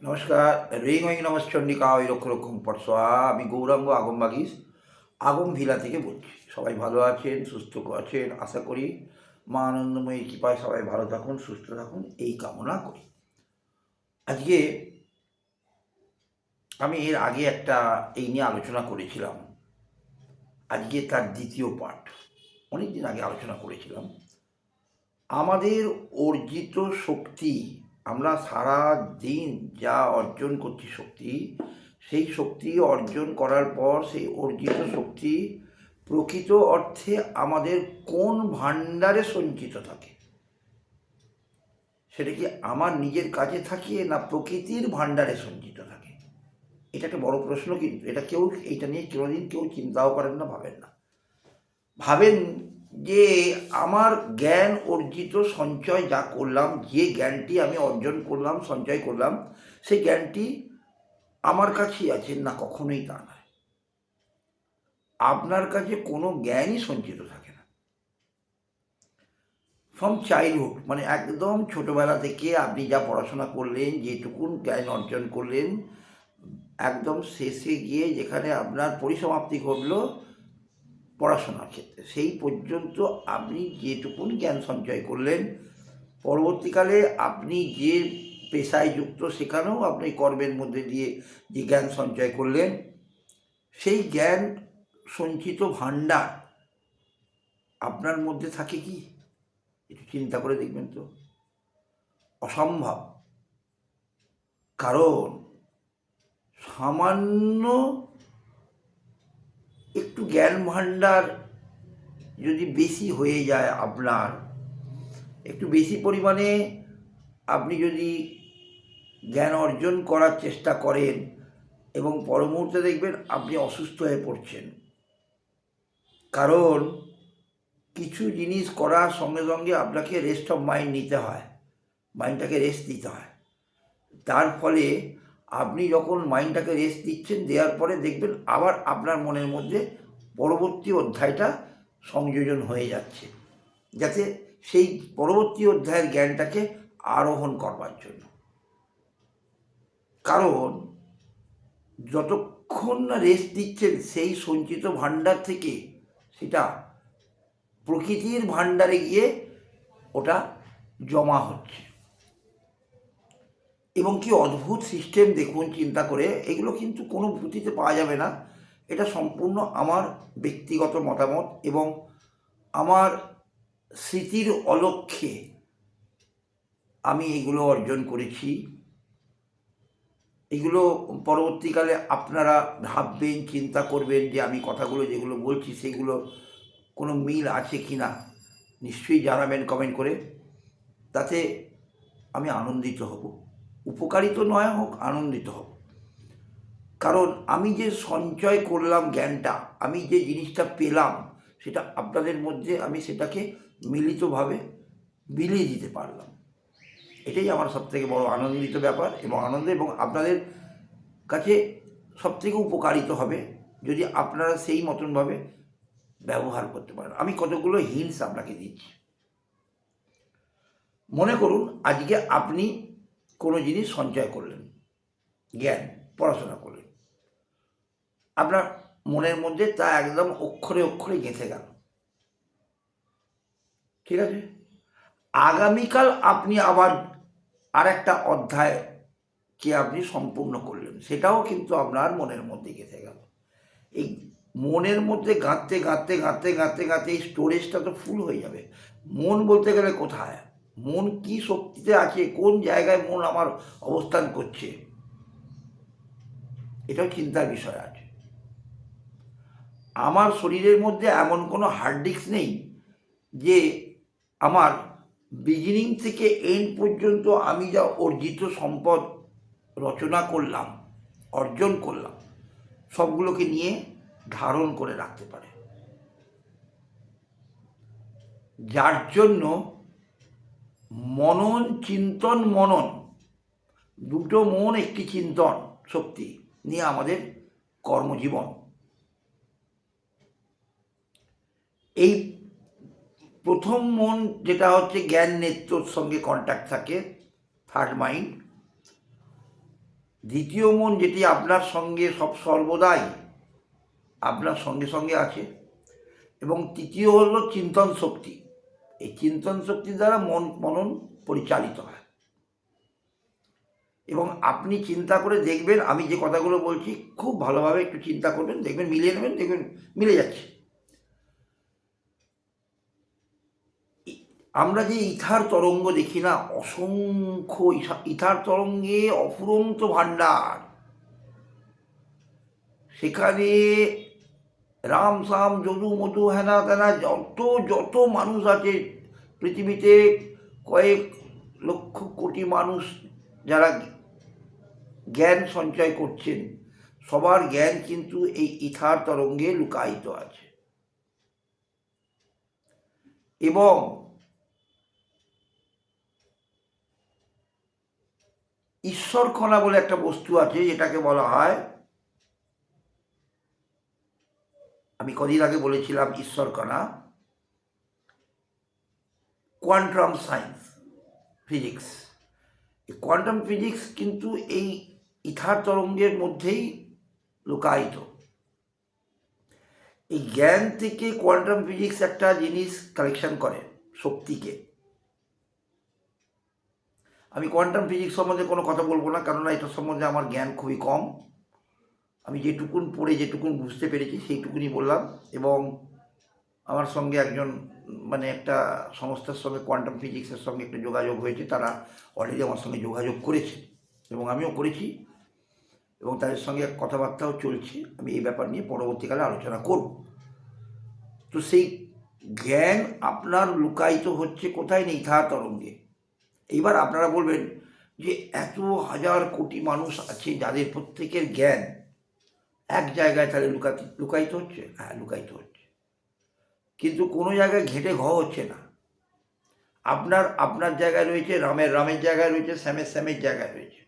নমস্কার। রিং ওই নমশ্চন্ডিকা ওই রক্ষ রক্ষং পটসোয়া। আমি গৌরাঙ্গ আগম বাগিস আগম ভিলা থেকে বলছি। সবাই ভালো আছেন, সুস্থ আছেন আশা করি। মা আনন্দময়ী কৃপায় সবাই ভালো থাকুন, সুস্থ থাকুন এই কামনা করি। আজকে আমি এর আগে একটা এই নিয়ে আলোচনা করেছিলাম। আজকে তার দ্বিতীয় পার্ট। অনেক দিন আগে আলোচনা করেছিলাম আমাদের অর্জিত শক্তি, আমরা সারা দিন যা অর্জন করছি শক্তি, সেই শক্তি অর্জন করার পর সেই অর্জিত শক্তি প্রকৃত অর্থে আমাদের কোন ভাণ্ডারে সঞ্চিত থাকে? সেটা কি আমার নিজের কাছে থাকে না প্রকৃতির ভাণ্ডারে সঞ্চিত থাকে? এটা একটা বড় প্রশ্ন, কিন্তু এটা নিয়ে কোনোদিন কেউ চিন্তাও করেন না, ভাবেন না। ভাবেন যে আমার জ্ঞান অর্জিত সঞ্চয় যা করলাম, যে জ্ঞানটি আমি অর্জন করলাম, সঞ্চয় করলাম, সেই জ্ঞানটি আমার কাছেই আছে না? কখনোই তা নয়। আপনার কাছে কোনো জ্ঞানই সঞ্চিত থাকে না। ফ্রম চাইল্ডহুড, মানে একদম ছোটোবেলা থেকে আপনি যা পড়াশোনা করলেন, যেটুকুন জ্ঞান অর্জন করলেন, একদম শেষে গিয়ে যেখানে আপনার পরিসমাপ্তি ঘটল পড়াশোনার ক্ষেত্রে, সেই পর্যন্ত আপনি যেটুকুন জ্ঞান সঞ্চয় করলেন, পরবর্তীকালে আপনি যে পেশায় যুক্ত সেখানেও আপনি কর্মের মধ্যে দিয়ে যে জ্ঞান সঞ্চয় করলেন, সেই জ্ঞান সঞ্চিত ভাণ্ডার আপনার মধ্যে থাকে কি? একটু চিন্তা করে দেখবেন তো। অসম্ভব। কারণ সামান্য একটু জ্ঞান ভাণ্ডার যদি বেশি হয়ে যায়, আপনার একটু বেশি পরিমাণে আপনি যদি জ্ঞান অর্জন করার চেষ্টা করেন এবং পর মুহূর্তে দেখবেন আপনি অসুস্থ হয়ে পড়ছেন। কারণ কিছু জিনিস করার সঙ্গে সঙ্গে আপনাকে রেস্ট অফ মাইন্ড নিতে হয়, মাইন্ডটাকে রেস্ট দিতে হয়। তার ফলে আপনি যখন মাইন্ডটাকে রেস্ট দিচ্ছেন, দেওয়ার পরে দেখবেন আবার আপনার মনের মধ্যে পরবর্তী অধ্যায়টা সংযোজন হয়ে যাচ্ছে, যাতে সেই পরবর্তী অধ্যায়ের জ্ঞানটাকে আরোহণ করবার জন্য। কারণ যতক্ষণ না রেস্ট দিচ্ছেন, সেই সঞ্চিত ভাণ্ডার থেকে সেটা প্রকৃতির ভাণ্ডারে গিয়ে ওটা জমা হচ্ছে। এবং কি অদ্ভুত সিস্টেম দেখুন, চিন্তা করে। এগুলো কিন্তু কোনো পুঁথিতে পাওয়া যাবে না। এটা সম্পূর্ণ আমার ব্যক্তিগত মতামত এবং আমার স্মৃতির অলক্ষ্যে আমি এগুলো অর্জন করেছি। এগুলো পরবর্তীকালে আপনারা ভাববেন, চিন্তা করবেন যে আমি কথাগুলো যেগুলো বলছি সেগুলো কোনো মিল আছে কি না, নিশ্চয়ই জানাবেন কমেন্ট করে। তাতে আমি আনন্দিত হব। উপকারিত নয় হোক, আনন্দিত হব। কারণ আমি যে সঞ্চয় করলাম জ্ঞানটা, আমি যে জিনিসটা পেলাম, সেটা আপনাদের মধ্যে আমি সেটাকে মিলিতভাবে বিলিয়ে দিতে পারলাম। এটাই আমার সবথেকে বড় আনন্দিত ব্যাপার এবং আনন্দ, এবং আপনাদের কাছে সবথেকে উপকারিত হবে যদি আপনারা সেই মতনভাবে ব্যবহার করতে পারেন। আমি কতগুলো হিন্টস আপনাকে দিচ্ছি। মনে করুন আজকে আপনি কোনো জিনিস সঞ্চয় করলেন, জ্ঞান, পড়াশোনা করলেন, আপনার মনের মধ্যে তা একদম অক্ষরে অক্ষরে গেঁথে গেল, ঠিক আছে? আগামীকাল আপনি আবার আর একটা অধ্যায়কে আপনি সম্পূর্ণ করলেন, সেটাও কিন্তু আপনার মনের মধ্যে গেঁথে গেল। এই মনের মধ্যে গাঁথতে গাঁথতে গাঁথতে গাঁথতে গাঁথতে এই স্টোরেজটা তো ফুল হয়ে যাবে। মন বলতে গেলে কোথায়, মন কি শক্তিতে আছে, কোন জায়গায় মন আমার অবস্থান করছে, এটাও চিন্তার বিষয় আছে। আমার শরীরের মধ্যে এমন কোনো হার্ড ডিস্ক নেই যে আমার বিগিনিং থেকে এন্ড পর্যন্ত আমি যা অর্জিত সম্পদ রচনা করলাম, অর্জন করলাম, সবগুলোকে নিয়ে ধারণ করে রাখতে পারে। যার জন্য মনন, চিন্তন, মনন, দুটো মন একটি চিন্তন শক্তি নিয়ে আমাদের কর্মজীবন। এই প্রথম মন যেটা হচ্ছে জ্ঞান নেত্রর সঙ্গে কন্ট্যাক্ট থাকে, থার্ড মাইন্ড, দ্বিতীয় মন যেটি আপনার সঙ্গে সর্বদাই আপনার সঙ্গে সঙ্গে আছে, এবং তৃতীয় হলো চিন্তন শক্তি। এই চিন্তন শক্তির দ্বারা মনন পরিচালিত হয়। এবং আপনি চিন্তা করে দেখবেন, আমি যে কথাগুলো বলছি খুব ভালোভাবে একটু চিন্তা করবেন, দেখবেন মিলিয়ে নেবেন, দেখবেন মিলে যাচ্ছে। আমরা যে ইথার তরঙ্গ দেখি না, অসংখ্য ইথার তরঙ্গে অফুরন্ত ভাণ্ডার। সেখানে রাম সাম যদু মধু হেনা তেনা যত মানুষ আছে পৃথিবীতে, কয়েক লক্ষ কোটি মানুষ যারা জ্ঞান সঞ্চয় করছেন, সবার জ্ঞান কিন্তু এই ইথার তরঙ্গে লুকায়িত আছে। এবং ঈশ্বরকণা বলে একটা বস্তু আছে, যেটাকে বলা হয়, আমি কদিন আগে বলেছিলাম ঈশ্বরকণা, কোয়ান্টাম সায়েন্স ফিজিক্স। এই কোয়ান্টাম ফিজিক্স কিন্তু এই ইথার তরঙ্গের মধ্যেই লুকায়িত। এই জ্ঞান থেকে কোয়ান্টাম ফিজিক্স একটা জিনিস কালেকশন করে, শক্তিকে। আমি কোয়ান্টাম ফিজিক্স সম্বন্ধে কোনো কথা বলবো না, কেননা এটা সম্বন্ধে আমার জ্ঞান খুবই কম। আমি যেটুকুন পড়ে যেটুকুন বুঝতে পেরেছি সেইটুকুনি বললাম। এবং আমার সঙ্গে একজন একটা সংস্থার সঙ্গে কোয়ান্টাম ফিজিক্সের সঙ্গে একটা যোগাযোগ হয়েছে, তারা অলরেডি আমার সঙ্গে যোগাযোগ করেছে এবং আমিও করেছি, এবং তাদের সঙ্গে কথাবার্তাও চলছে। আমি এই ব্যাপার নিয়ে পরবর্তীকালে আলোচনা করব। তো সেই জ্ঞান আপনার লুকায়িত হচ্ছে কোথায়? নেই ইথার তরঙ্গে। এইবার আপনারা বলবেন যে এত হাজার কোটি মানুষ আছে যাদের প্রত্যেকের জ্ঞান এক জায়গায়, তাহলে লুকায়িত হচ্ছে? হ্যাঁ, লুকায়িত হচ্ছে, কিন্তু কোনো জায়গায় ঘেঁটে হচ্ছে না। আপনার জায়গায় রয়েছে, রামের জায়গায় রয়েছে, শ্যামের জায়গায় রয়েছে।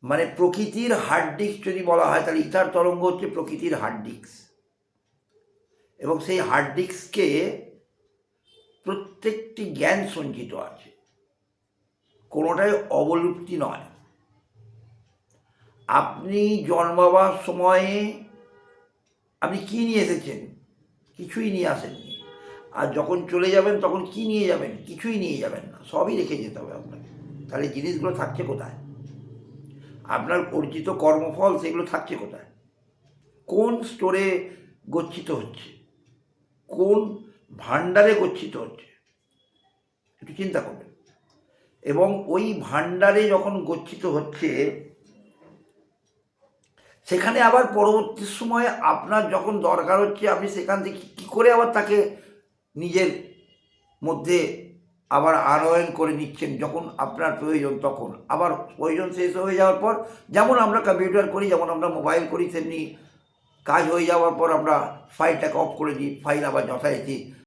মানে প্রকৃতির হার্ড ডিস্ক যদি বলা হয়, তাহলে ইথার তরঙ্গ হচ্ছে প্রকৃতির হার্ড ডিস্ক। এবং সেই হার্ড ডিস্কে প্রত্যেকটি জ্ঞান সঞ্চিত আছে, কোনোটাই অবলুপ্তি নয়। আপনি জন্মাবার সময়ে আপনি কী নিয়ে এসেছেন? কিছুই নিয়ে আসেননি। আর যখন চলে যাবেন তখন কি নিয়ে যাবেন? কিছুই নিয়ে যাবেন না, সবই রেখে যেতে হবে আপনাকে। তাহলে জিনিসগুলো থাকছে কোথায়? আপনার অর্জিত কর্মফল সেগুলো থাকছে কোথায়? কোন স্টোরে গচ্ছিত হচ্ছে? কোন ভাণ্ডারে গচ্ছিত হচ্ছে? একটু চিন্তা করবেন। এবং ওই ভাণ্ডারে যখন গচ্ছিত হচ্ছে, সেখানে আবার পরবর্তী সময়ে আপনার যখন দরকার হচ্ছে, আপনি সেখান থেকে কী করে আবার তাকে নিজের মধ্যে আবার আনয়ন করে নিচ্ছেন? যখন আপনার প্রয়োজন, তখন আবার প্রয়োজন শেষ হয়ে যাওয়ার পর, যেমন আমরা কম্পিউটার করি, যেমন আমরা মোবাইল করি, তেমনি কাজ হয়ে যাওয়ার পর আমরা ফাইলটাকে অফ করে দিই, ফাইল আবার যথারীতি